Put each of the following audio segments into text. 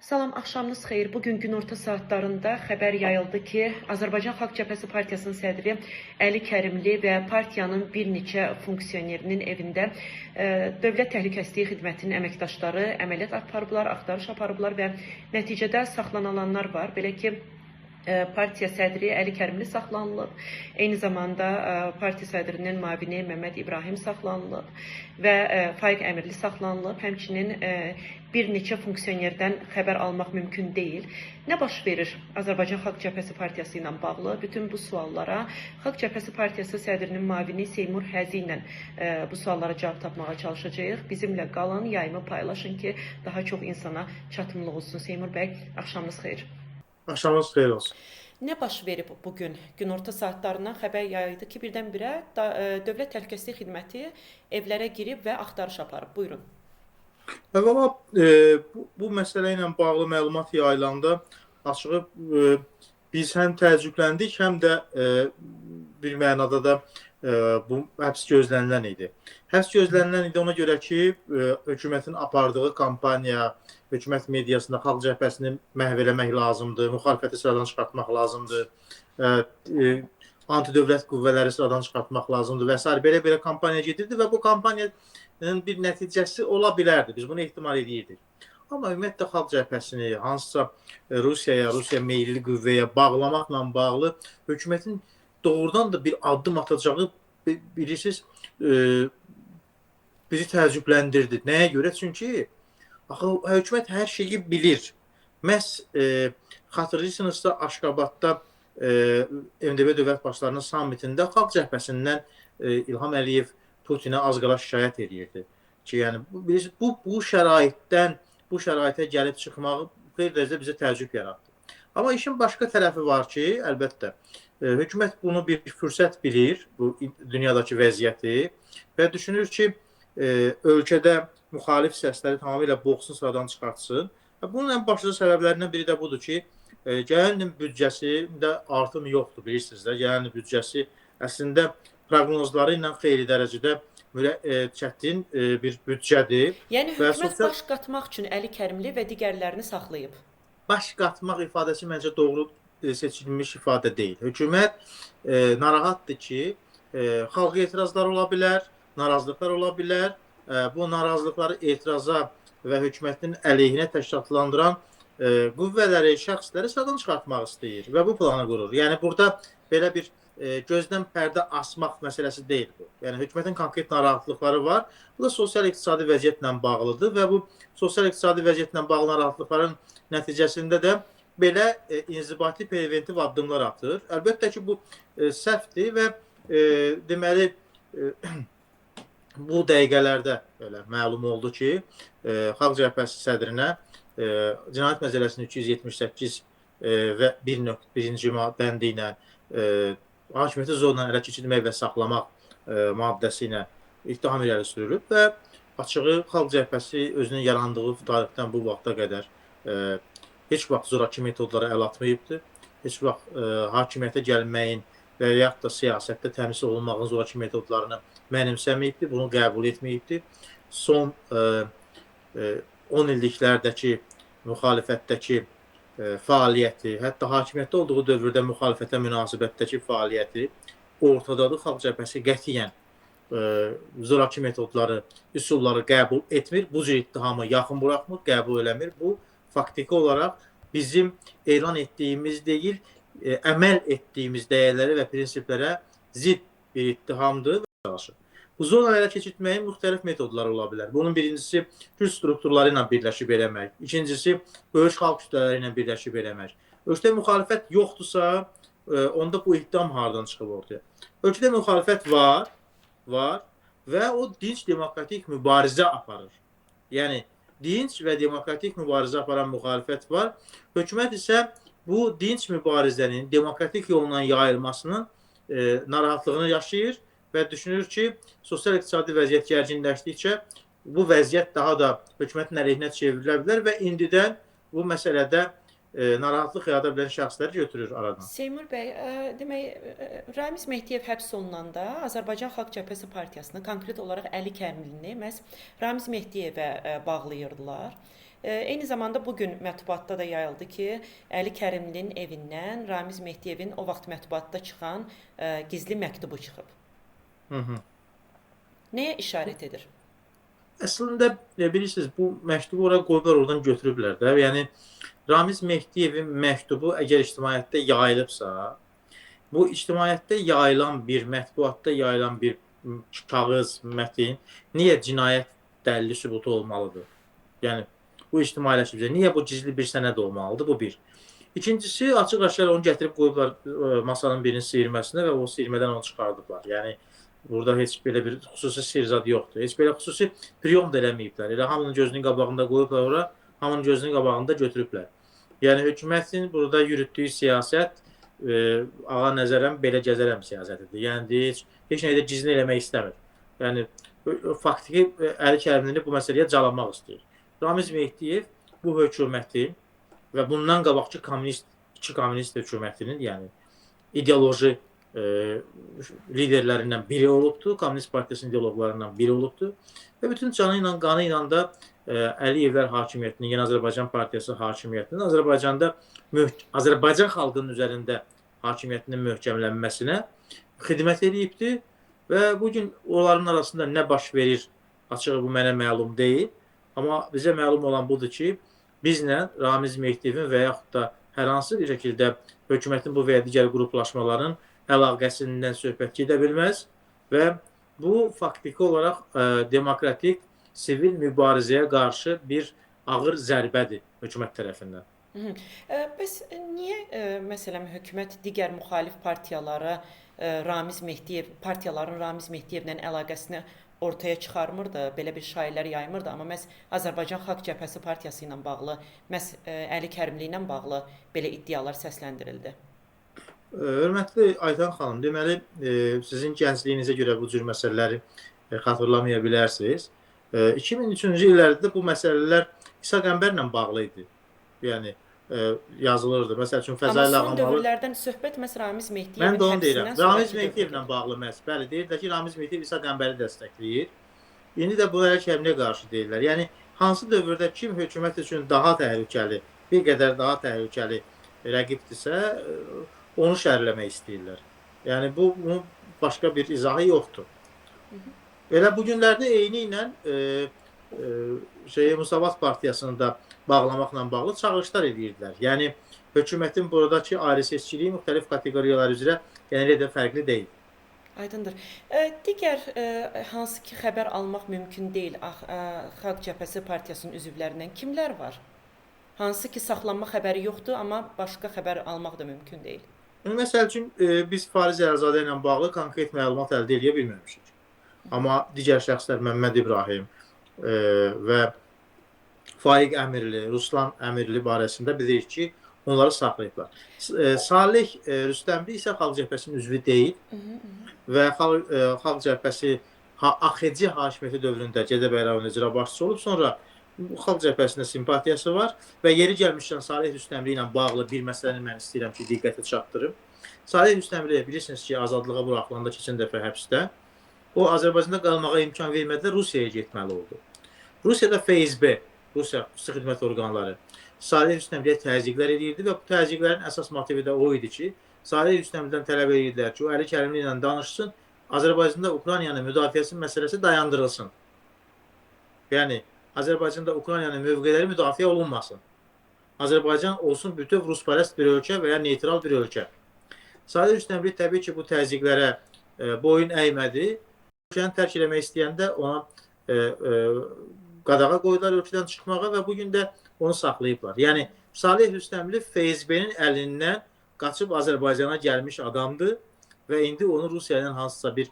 Salam, axşamınız xeyir. Bugün günorta saatlarında xəbər yayıldı ki, Azərbaycan Xalq Cəbhəsi Partiyasının sədri Əli Kərimli və partiyanın bir neçə funksiyonerinin evində Dövlət Təhlükəsizlik Xidmətinin əməkdaşları əməliyyat aparıblar, axtarış aparıblar və nəticədə saxlanılanlar var. Belə ki, partiya sədri Əli Kərimli saxlanılıb. Eyni zamanda partiya sədrinin müavini Məmməd İbrahim saxlanılıb və Faiq Əmirli saxlanılıb. Həmçinin bir neçə funksiyonerdən xəbər almaq mümkün deyil. Nə baş verir Azərbaycan Xalq Cəbhəsi Partiyası ilə bağlı? Bütün bu suallara Xalq Cəbhəsi Partiyası sədrinin müavini Seymur Həzi ilə bu suallara cavab tapmağa çalışacağıq. Bizimlə qalın, yayımı paylaşın ki, daha çox insana çatımlıq olsun. Seymur bəy, axşamınız xeyir. Axşamınız xeyir olsun. Nə baş verib bugün? Günorta saatlarından xəbər yayıldı ki, birdən-birə Dövlət Təhlükəsizlik Xidməti evlərə girib və axtarış aparıb. Buyurun. Əvvəla bu məsələ ilə bağlı məlumat yayılanda açığı biz həm təəccübləndik, həm də bir mənada da bu həbs gözlənilən idi. Həbs gözlənilən idi ona görə ki, hökumətin apardığı kampaniya, hökumət mediasında xalq cəbhəsini məhv eləmək lazımdır, müxalifəti sıradan çıxartmaq lazımdır, antidövlət qüvvələri sıradan çıxartmaq lazımdır və s. Belə kampaniya gedirdi və bu kampaniyanın bir nəticəsi ola bilərdi. Biz bunu ehtimal edirdik. Amma ümumiyyətlə xalq cəbhəsini hansısa Rusiya meyilli qüvvəyə bağlamaqla bağlı hökumətin doğrudan da bir addım atacağı bilirsiniz bizi təəccübləndirdi. Nəyə görə? Çünki axı hökumət hər şeyi bilir. Məhz xatırlayırsınızsa Aşqabadda MDB dövlət başlarının sammitində xalq cəbhəsindən İlham Əliyev Putinə az qala şikayət edirdi. Ki, yəni bu şəraitə gəlib çıxmağı xeyli dərəcədə bizə təəccüb yaratdı. Amma işin başqa tərəfi var ki, əlbəttə hökumət bunu bir fürsət bilir, bu dünyadakı vəziyyəti və düşünür ki, ölkədə müxalif səsləri tamamilə boğsun, sıradan çıxartsın. Bunun ən başlıca səbəblərindən biri də budur ki, gələn ilin büdcəsində artım yoxdur, bilirsiniz də. Gələn ilin büdcəsi əslində proqnozları ilə xeyli dərəcədə çətin bir büdcədir. Yəni hökumət baş qatmaq üçün Əli Kərimli və digərlərini saxlayıb. Baş qatmaq ifadəsi məncə doğru seçilmiş ifadə deyil. Hökumət narahatdır ki, xalqı etirazlar ola bilər, narazılıqlar ola bilər. Bu narazılıqları etiraza və hökumətin əleyhinə təşkilatlandıran qüvvələri, şəxsləri sıradan çıxartmaq istəyir və bu planı qurur. Yəni burada belə bir gözdən pərdə asmaq məsələsi deyil bu. Yəni hökumətin konkret narahatlıqları var. Bu da sosial-iqtisadi vəziyyətlə bağlıdır və bu sosial-iqtisadi vəziyyətlə bağlı narahatlıqların nəticəsində də belə inzibati preventiv addımlar atır. Əlbəttə ki, bu səhvdir və deməli bu dəqiqələrdə belə məlum oldu ki, Xalq Cəbhəsi sədrinə Cinayət Məcəlləsinin 278 və 1.1-ci bəndi ilə hakimiyyəti zorla ələ keçirmək və saxlamaq maddəsi ilə ittiham irəli sürülüb və açığı Xalq Cəbhəsi özünün yarandığı tarixdən bu vaxta qədər heç vaxt zorakı metodlara əl atmayıbdır. Heç vaxt hakimiyyətə gəlməyin və yaxud da siyasətdə təmsil olunmağın zorakı metodlarını mənimsəməyibdir, bunu qəbul etməyibdir. Son 10 illiklərdəki müxalifətdəki fəaliyyəti, hətta hakimiyyətdə olduğu dövrdə müxalifətə münasibətdəki fəaliyyəti ortadadır. Xalq Cəbhəsi qətiyyən zorakı metodları, üsulları qəbul etmir. Bu cür ittihamı yaxın buraxmır, qəbul eləmir. Bu faktiki olaraq bizim elan etdiyimiz deyil, əməl etdiyimiz dəyərləri və prinsiplərə zidd bir ittihamdır və çalışır. Bu zorla ələ keçirtməyin müxtəlif metodları ola bilər. Bunun birincisi güc strukturları ilə birləşib eləmək. İkincisi böyük xalq kütlələri ilə birləşib eləmək. Ölkədə müxalifət yoxdursa, onda bu ittiham hardan çıxıb ortaya? Ölkədə müxalifət var və o dinc demokratik mübarizə aparır. Yəni dinc və demokratik mübarizə aparan müxalifət var. Hökumət isə bu dinc mübarizənin demokratik yolla yayılmasının narahatlığını yaşayır və düşünür ki, sosial-iqtisadi vəziyyət gərginləşdikcə bu vəziyyət daha da hökumətin əleyhinə çevrilə bilər və indidən bu məsələdə narahatlıq yarada bilən şəxsləri götürür aradan. Seymur bəy, demək Ramiz Mehdiyev həbs olunanda Azərbaycan Xalq Cəbhəsi Partiyasını, konkret olaraq Əli Kərimlini məhz Ramiz Mehdiyevə bağlayırdılar. Eyni zamanda bugün mətbuatda da yayıldı ki, Əli Kərimlinin evindən Ramiz Mehdiyevin o vaxt mətbuatda çıxan gizli məktubu çıxıb. Hı -hı. Nəyə işarət edir? Əslində bilirsiniz, bu məktubu ora qoyublar, oradan götürüblər də. Yəni Ramiz Mehdiyevin məktubu əgər ictimaiyyətdə yayılıbsa, bu ictimaiyyətdə yayılan bir, mətbuatda yayılan bir kağız, mətin niyə cinayət dəlili sübutu olmalıdır? Yəni bu ictimailəşibsə, niyə bu gizli bir sənəd olmalıdır? Bu bir. İkincisi, açıq-aşkar onu gətirib qoyublar masanın birinin siyirməsinə və o siyirmədən onu çıxardıblar. Yəni burada heç belə bir xüsusi sirzad yoxdur. Heç belə xüsusi priyom da eləməyiblər. Elə hamının gözünün qabağında qoyublar ora, hamının gözünün qabağında götürüblər. Yəni hökumətin burada yürütdüyü siyasət ağa nəzərəm belə gəzərəm siyasətidir. Yəni heç nəyə də gizli eləmək istəmir. Yəni faktiki Əli Kərimlini bu məsələyə calamaq istəyir. Ramiz Mehdiyev bu hökumətin və bundan qabaqki iki kommunist hökumətinin, yəni ideoloji liderlərindən biri olubdur, Kommunist Partiyasının ideologlarından biri olubdur və bütün canı ilə, qanı ilə da Əliyevlər hakimiyyətinin, Yeni Azərbaycan Partiyası hakimiyyətinin Azərbaycan xalqının üzərində hakimiyyətinin möhkəmlənməsinə xidmət edibdir və bugün onların arasında nə baş verir, açığı bu mənə məlum deyil. Amma bizə məlum olan budur ki, bizlə Ramiz Mehdiyevin və yaxud da hər hansı bir şəkildə hökumətin bu və ya digər qruplaşmaların əlaqəsindən söhbət gedə bilməz və bu faktiki olaraq demokratik sivil mübarizəyə qarşı bir ağır zərbədir hökumət tərəfindən. Bəs niyə məsələn hökumət digər müxalif partiyaların Ramiz Mehdiyevlə əlaqəsini ortaya çıxarmırdı, belə bir şayiələr yaymırdı, amma məhz Azərbaycan Xalq Cəbhəsi Partiyası ilə bağlı, məhz Əli Kərimli ilə bağlı belə iddialar səsləndirildi? Hörmətli Aytan xanım, deməli sizin gəncliyinizə görə bu cür məsələləri xatırlamaya bilərsiniz. 2003-cü illərdə bu məsələlər İsa Qəmbərlə bağlı idi. Yəni yazılırdı. Məsəl üçün Fəzail Ağamalı. Amma son dövrlərdən söhbət məhz Ramiz Mehdiyevin həbsindən. Mən də onu deyirəm. Ramiz sonraki Mehdiyevlə bağlı məhz. Bəli, deyirlər ki, Ramiz Mehdiyev İsa Qəmbəri dəstəkləyir. İndi də bu Əli Kərimliyə qarşı deyirlər. Yəni hansı dövrdə kim hökumət üçün daha təhlükəli, bir qədər daha təhlükəli rəqibdirsə, onu şərhləmək istəyirlər. Yəni bunun başqa bir izahı yoxdur. Elə bu günlərdə eyni ilə Müsavat Partiyasını da bağlamaqla bağlı çağırışlar edirdilər. Yəni hökumətin buradakı ayrı-seçkiliyi müxtəlif kateqoriyalar üzrə genəlliklə fərqli deyil. Aydındır. Digər hansı ki xəbər almaq mümkün deyil Xalq Cəbhəsi Partiyasının üzvlərindən kimlər var? Hansı ki saxlanma xəbəri yoxdur, amma başqa xəbər almaq da mümkün deyil. Məsəl üçün biz Fariz Əlzadə ilə bağlı konkret məlumat əldə edə bilməmişik. Amma digər şəxslər Məmməd İbrahim və Faiq Əmirli, Ruslan Əmirli barəsində bilirik ki, onları saxlayıblar. Salih Rüstəmli isə Xalq Cəbhəsinin üzvü deyil və Xalq Cəbhəsi AXC hakimiyyəti dövründə Gədəbəy rayonu icra başçısı olub. Sonra Xalq Cəbhəsinə simpatiyası var və yeri gəlmişkən Salih Rüstəmli ilə bağlı bir məsələni mən istəyirəm ki, diqqətə çatdırım. Salih Rüstəmli bilirsiniz ki, azadlığa buraxılanda keçən dəfə həbsdə o Azərbaycanda qalmağa imkan vermədilər, Rusiyaya getməli oldu. Rusiyada FSB, Rusiya xüsusi xidmət orqanları Salih Rüstəmliyə təzyiqlər edirdi və bu təzyiqlərin əsas motivi də o idi ki, Salih Rüstəmlidən tələb edirdilər ki, o Əli Kərimli ilə danışsın, Azərbaycanda Ukraynanın müdafiəsi məsələsi dayandırılsın. Yəni, Azərbaycanda Ukraynanın mövqeləri müdafiə olunmasın. Azərbaycan olsun bütöv Ruspərəst bir ölkə və ya neytral bir ölkə. Salih Rüstəmli təbii ki, bu təzyiqlərə boyun əymədi. Ölkəni tərk eləmək istəyəndə ona qadağa qoydular ölkədən çıxmağa və bugün də onu saxlayıblar. Yəni, Salih Rüstəmli FSB-nin əlindən qaçıb Azərbaycana gəlmiş adamdır və indi onu Rusiya ilə hansısa bir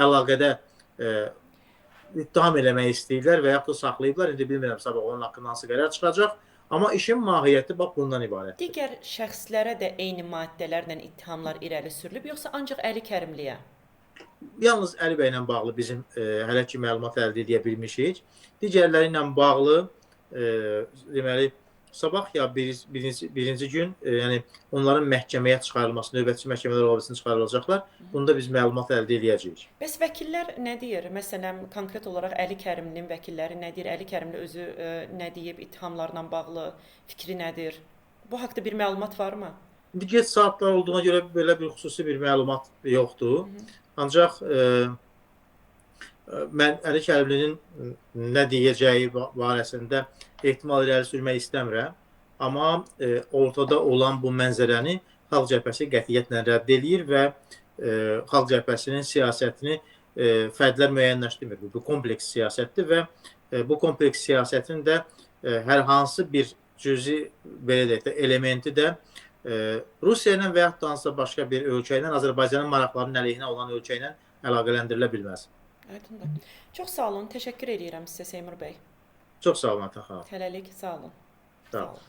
əlaqədə ittiham eləmək istəyirlər və yaxud da saxlayıblar. İndi bilmirəm, sabah onun haqqında hansı qərar çıxacaq. Amma işin mahiyyəti bax bundan ibarətdir. Digər şəxslərə də eyni maddələrlə ittihamlar irəli sürülüb, yoxsa ancaq Əli Kərimliyə? Yalnız Əli bəylə bağlı bizim hələ ki məlumat əldə edə bilmişik. Digərləri ilə bağlı deməli sabah ya birinci gün yəni onların məhkəməyə çıxarılması, növbətçi məhkəmələr ofisinə çıxarılacaqlar. Bunda biz məlumat əldə edəcəyik. Bəs vəkillər nə deyir? Məsələn, konkret olaraq Əli Kərimlinin vəkilləri nə deyir? Əli Kərimli özü nə deyib? İttihamlarla bağlı fikri nədir? Bu haqqda bir məlumat varmı? İndi gec saatlar olduğuna görə belə bir xüsusi bir məlumat yoxdur. Ancaq mən Əli Kərimlinin nə deyəcəyi barəsində ehtimal irəli sürmək istəmirəm. Amma ortada olan bu mənzərəni Xalq Cəbhəsi qətiyyətlə rədd edir və Xalq Cəbhəsinin siyasətini fərdlər müəyyənləşdirmir. Bu kompleks siyasətdir və bu kompleks siyasətin də hər hansı bir cüzi belə deyək də elementi də Rusiya ilə və yaxud da hansısa başqa bir ölkə ilə, Azərbaycanın maraqlarının əleyhinə olan ölkə ilə əlaqələndirilə bilməz. Aydındır. Çox sağ olun. Təşəkkür edirəm sizə Seymur bəy. Çox sağ olun Atan xanım. Hələlik sağ olun. Sağ olun.